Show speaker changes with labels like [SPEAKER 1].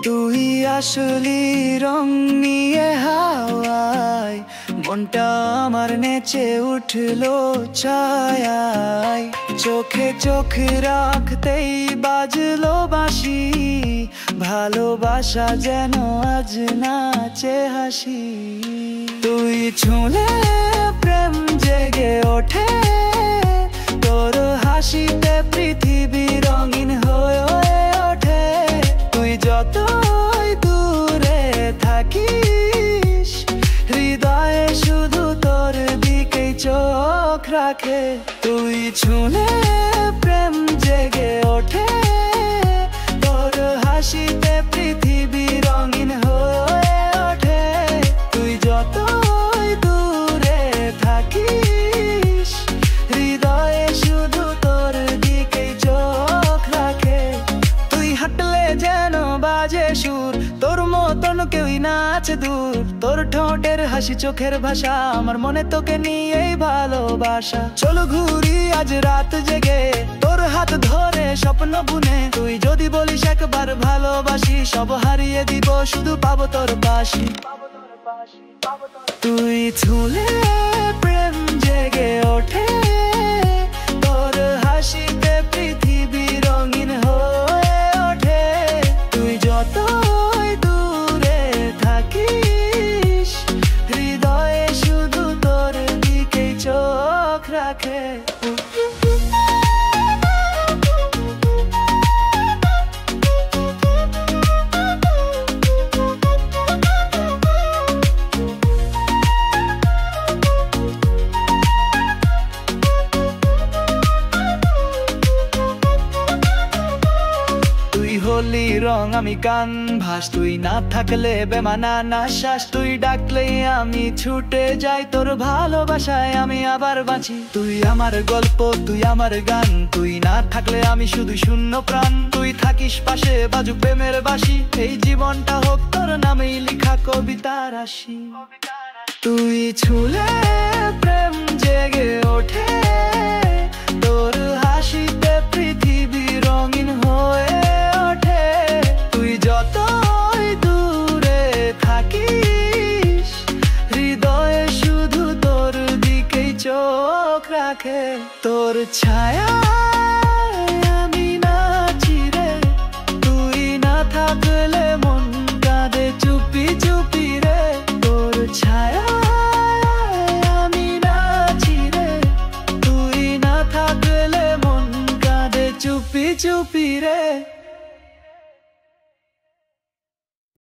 [SPEAKER 1] তুই আসলি রং নিয়ে হাওয়ায়, মনটা আমার নেচে উঠলো ছায়ায়। চোখে চোখ রাখতেই বাজলো বাঁশি, ভালোবাসা যেন আজ নাচে হাসি। তুই ছুঁলে প্রেম জেগে ওঠে, তোর হাসিতে পৃথিবী রঙিন হয়ে ওঠে। তুই যতই দূরে থাকিস, হৃদয়ে শুধু তোর দিকেই চোখ রাখে। তুই ছুঁলে প্রেম জেগে ওঠে, তোর হাসিতে পৃথিবী রঙিন হয়ে ওঠে। তুই যতই দূরে থাকিস, হৃদয়ে শুধু তোর দিকেই চোখ রাখে। তুই হাঁটলে যেন বাজে সুর, তোর মতন কেউই না আছে দূর। তোর ঠোঁটের হাসি চোখের ভাষা, আমার মনে তোকে নিয়েই ভালোবাসা। চলো ঘুরি আজ রাত জেগে, তোর হাত ধরে স্বপ্ন বুনে। তুই যদি বলিস একবার ভালোবাসি, সব হারিয়ে দিব শুধু পাবো তোর পাশি। তুই ছুঁলে প্রেম জেগে ওঠে, তোর হাসিতে পৃথিবী রঙিন হয়ে ওঠে। তুই যতই দূরে থাকিস, হৃদয়ে শুধু তোর দিকেই চোখ রাখে। হলি রং আমি কানভাস, তুই না থাকলে বেমানা না শ্বাস। তুই ডাকলে আমি ছুটে যাই, তোর ভালোবাসায় আমি আবার বাঁচি। তুই আমার গল্প, তুই আমার গান, তুই না থাকলে আমি শুধু শূন্য প্রাণ। তুই থাকিস পাশে বাজুক প্রেমের বাঁশি, এই জীবনটা হোক তোর নামেই লিখা কবিতার রাশি। তুই ছুঁলে প্রেম জেগে ওঠে, তোর হাসিতে পৃথিবী রঙিন হয়ে ওঠে। তুই যতই দূরে থাকিস, হৃদয়ে শুধু তোর দিকেই চোখ রাখে। তোর ছায়া আমি নাচি রে, তুই না থাকলে মন কাঁদে চুপি চুপি রে। তোর ছায়া আমি নাচি রে, তুই না থাকলে মন কাঁদে চুপি চুপি রে।